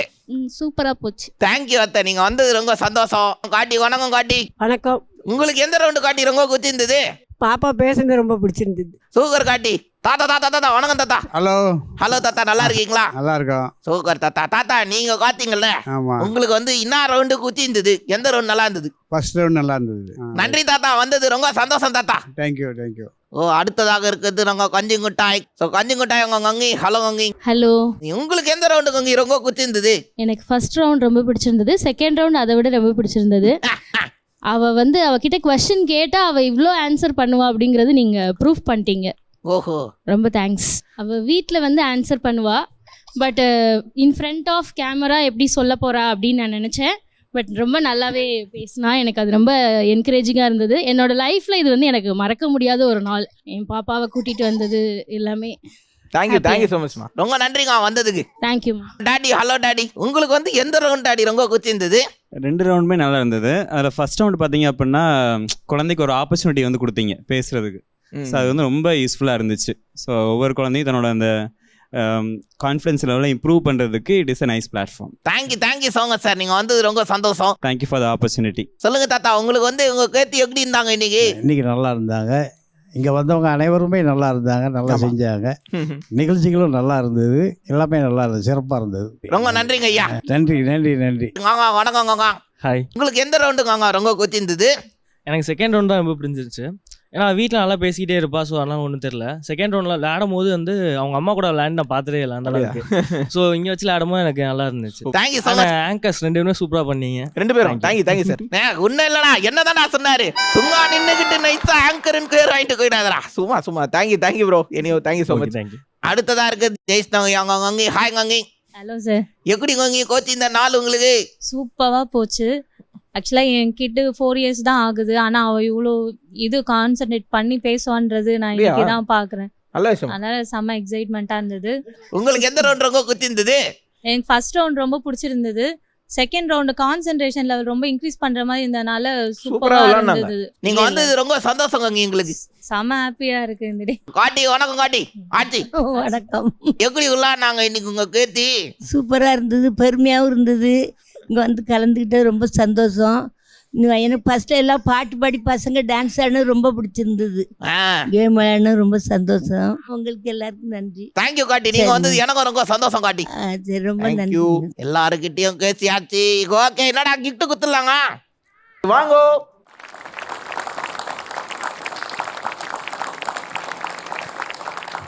சூப்பரா போச்சு.
தேங்க்யூ அத்தை, நீங்க வந்தது ரொம்ப சந்தோஷம். காட்டி வணக்கம். காட்டி
வணக்கம்.
உங்களுக்கு எந்த ரவுண்டு காட்டி ரொம்ப குச்சிருந்தது?
பாப்பா பேசுனது ரொம்ப பிடிச்சிருந்தது.
சூப்பர் காட்டி. தாத்தா தாத்தா தாத்தா வணக்கம் தாத்தா.
ஹலோ
ஹலோ தாத்தா, நல்லா இருக்கீங்களா?
நல்லா இருக்கோம்.
சூப்பர் தாத்தா. தாத்தா நீங்க காத்தீங்கல்ல,
ஆமா,
உங்களுக்கு வந்து இன்னும் ரவுண்டு குச்சி இருந்தது, எந்த ரவுண்ட் நல்லா இருந்தது?
ஃபர்ஸ்ட் ரவுண்ட் நல்லா இருந்தது.
நன்றி தாத்தா, வந்தது ரொம்ப சந்தோஷம் தாத்தா.
Thank you thank you.
ஓ அடுத்ததாக இருக்கிறது நாங்க கஞ்சிங்குட்டாய். ஸோ கஞ்சிங்குட்டாய் உங்க கங்கி. ஹலோ கங்கி.
ஹலோ.
உங்களுக்கு எந்த ரவுண்டு கங்கி ரொம்ப குச்சிருந்தது?
எனக்கு ஃபர்ஸ்ட் ரவுண்ட் ரொம்ப பிடிச்சிருந்தது. செகண்ட் ரவுண்ட் அதை விட ரொம்ப பிடிச்சிருந்தது. அவகிட்ட கொஸ்டின் கேட்டா அவ இவ்வளோ ஆன்சர் பண்ணுவா அப்படிங்கறது நீங்க ப்ரூஃப் பண்ணிட்டீங்க.
ஓஹோ,
ரொம்ப தேங்க்ஸ். அவ வீட்டில் வந்து ஆன்சர் பண்ணுவா, but in front of camera எப்படி சொல்ல போறா அப்படின்னு நான் நினச்சேன். பட் ரொம்ப நல்லாவே பேசினா. எனக்கு அது ரொம்ப என்கரேஜிங்காக இருந்தது. என்னோட லைஃப்பில் இது வந்து எனக்கு மறக்க முடியாத ஒரு நாள். என் பாப்பாவை கூட்டிகிட்டு வந்தது எல்லாமே.
தேங்க்யூ ஸோ மச்மா.
ரொம்ப நன்றிங்க வந்ததுக்கு.
தேங்க்யூம்மா.
டாடி ஹலோ டாடி, உங்களுக்கு வந்து எந்த ரவுண்ட் டாடி ரொம்ப குச்சிருந்தது?
2 ரவுண்டுமே நல்லா இருந்தது. அதில் ஃபர்ஸ்ட் ரவுண்ட் பார்த்தீங்க அப்படின்னா குழந்தைக்கு ஒரு ஆப்பர்ச்சுனிட்டி வந்து கொடுத்தீங்க பேசுறதுக்கு. ஸோ அது வந்து ரொம்ப யூஸ்ஃபுல்லாக இருந்துச்சு. ஸோ ஒவ்வொரு குழந்தையும் தன்னோட அந்த கான்ஃபிடன்ஸ் லெவலில் இம்ப்ரூவ் பண்ணுறதுக்கு it is a nice platform.
Thank you so much sir, நீங்கள் வந்தது ரொம்ப சந்தோஷம்.
Thank you for the opportunity.
சொல்லுங்க தாத்தா, உங்களுக்கு வந்து உங்க கேத்தி எப்படி இருந்தாங்க இன்னைக்கு?
இன்னைக்கு நல்லா இருந்தாங்க. இங்கே வந்தவங்க அனைவருமே நல்லா இருந்தாங்க, நல்லா செஞ்சாங்க. நிகழ்ச்சிகளும் நல்லா இருந்தது, எல்லாமே நல்லா இருந்தது, சிறப்பாக இருந்தது.
ரொம்ப நன்றிங்க ஐயா.
நன்றி நன்றி நன்றி.
வணக்கம்.
ஹாய்.
உங்களுக்கு எந்த ரவுண்டுங்க ரொம்ப குச்சிருந்தது?
எனக்கு செகண்ட் ரவுண்ட் தான் ரொம்ப பிடிச்சிருச்சு. ஏன்னா வீட்டில் நல்லா பேசிக்கிட்டே இருப்பா. ஸோ அதெல்லாம் ஒன்றும் தெரியல. செகண்ட் ரவுண்டில் விளையாடும் போது வந்து அவங்க அம்மா கூட விளையாண்டு நான் பார்த்ததே இல்லை அந்த அளவுக்கு. ஸோ இங்கே வச்சு விளையாடும் போது எனக்கு நல்லா இருந்துச்சு.
Thank you so much.
ஆங்கர்ஸ் 2 பேருமே சூப்பராக பண்ணீங்க.
2 பேரும் தேங்க்யூ சார்.
ஒன்றும் இல்லைண்ணா, என்னதானா சொன்னாரு, சும்மா நின்றுக்கிட்டு நைஸா ஆங்கர்னு பேர் வாங்கிட்டு போயிடாதரா.
சும்மா thank you bro. Thank you so much.
Thank you.
அடுத்ததா இருக்குது ஜெயிஸ்னவங்க அவங்க Gangi. Hi Gangi.
Hello sir.
எப்படி கங்கி கோச்சு இந்த நாள் உங்களுக்கு?
சூப்பராக போச்சு. ஆக்சுவலாக என்கிட்ட 4 இயர்ஸ் தான் ஆகுது. ஆனால் அவள் இவ்வளோ இது கான்சன்ட்ரேட் பண்ணி பேசுவான்றது நான் இன்னைக்கு தான் பார்க்குறேன்.
நல்ல விஷயம்.
அதனால செம்ம எக்ஸைட்மெண்ட்டாக இருந்தது.
உங்களுக்கு எந்த ரவுண்ட் ரொம்ப குச்சிருந்தது?
எனக்கு ஃபர்ஸ்ட் ரவுண்ட் ரொம்ப பிடிச்சிருந்தது. செகண்ட் ரவுண்டு கான்சன்ட்ரேஷன் லெவல் ரொம்ப இன்க்ரீஸ் பண்ற மாதிரி இருந்தனால சூப்பராக இருந்தது.
நீங்க வந்தது ரொம்ப சந்தோஷம் கங்கி, எங்களுக்கு
செம்ம ஹாப்பியா இருக்கு இந்த டே.
காட்டி வணக்கம். காட்டி ஆச்சி
வணக்கம்.
எப்படி நாங்க இன்னைக்கு உங்க கேத்தி
சூப்பரா இருந்தது, பெருமையாகவும் இருந்தது. இங்கே வந்து கலந்துக்கிட்டது ரொம்ப சந்தோஷம். எனக்கு ஃபர்ஸ்ட்ல எல்லாம் பாட்டு பாடி பசங்க டான்ஸ் ஆடினது ரொம்ப பிடிச்சிருந்தது. கேம் விளையாடினது ரொம்ப சந்தோஷம். உங்களுக்கு எல்லாருக்கும் நன்றி.
தேங்க்யூ காட்டி, நீங்க வந்தது எனக்கு ரொம்ப சந்தோஷம் காட்டி.
சரி, ரொம்ப நன்றி.
எல்லாருக்கிட்டையும் பேசியாச்சு. ஓகே, என்னடா கிஃப்ட் குத்துலாங்க
வாங்கோ.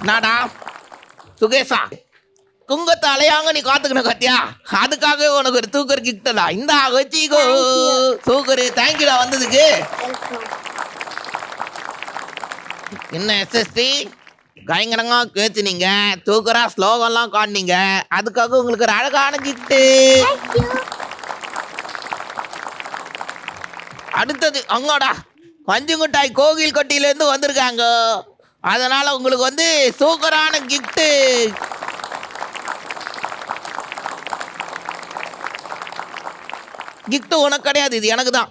நாடா சுகேஷா, குங்கத்தை அலையாங்க நீ காத்துக்கணும் கத்தியா, அதுக்காக உனக்கு ஒரு தூக்கர் கிஃப்டா இந்த வச்சிக்கோ. தூக்கர் தேங்க்யூடா வந்ததுக்கு. என்ன எஸ்எஸ்டி பயங்கரங்க கேத்துனீங்க, தூக்கரா ஸ்லோகம்லாம் காட்டினீங்க, அதுக்காக உங்களுக்கு ஒரு அழகான கிஃப்ட். அடுத்தது அங்கோடா பஞ்சுங்குட்டாய் கோவில் கொட்டியிலேருந்து வந்திருக்காங்க. அதனால உங்களுக்கு வந்து சூப்பரான கிஃப்ட். கிஃப்ட் உனக்கு கிடையாது, இது எனக்கு தான்.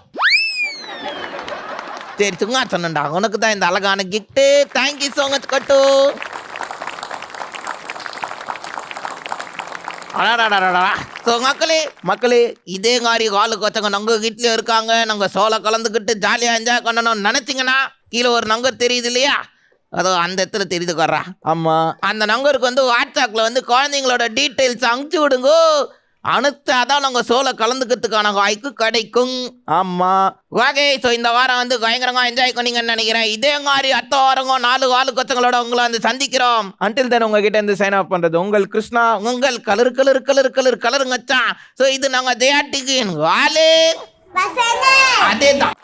சரி சும்மா சொன்னண்டா, உனக்கு தான் இந்த அழகான கிஃப்ட். தேங்க்யூ ஸோ மச் கட்டு. ஸோ மக்களே இதே மாதிரி காலுக்கு வச்சவங்க நாங்கள் வீட்லேயும் இருக்காங்க. நாங்கள் சோளை கலந்துக்கிட்டு ஜாலியாக என்ஜாய் பண்ணணும்னு நினச்சிங்கன்னா கீழே ஒரு நம்பர் தெரியுது இல்லையா, அதோ அந்த இடத்துல தெரியுது வர்றா.
ஆமாம்,
அந்த நம்பருக்கு வந்து வாட்ஸ்அப்பில் வந்து குழந்தைங்களோட டீட்டெயில்ஸ் அனுப்பிச்சி விடுங்கோ. அனுத்தாதான் நாங்கள் ஷோல கலந்துக்கிறதுக்கான வாய்ப்பு கிடைக்கும்.
ஆமாம்.
ஓகே, ஸோ இந்த வாரம் வந்து பயங்கரமாக என்ஜாய் பண்ணீங்கன்னு நினைக்கிறேன். இதே மாதிரி அடுத்த வாரங்க 4 வாலு கொச்சங்களோட உங்களை வந்து சந்திக்கிறோம்.
அன்டில் தென் உங்ககிட்ட இருந்து சைன் ஆஃப் பண்ணுறது உங்கள் கிருஷ்ணா.
உங்கள் கலருங்கச்சான். ஸோ இது நாங்கள் ஜெயாட்டிக்கு வாலு அதே தான்.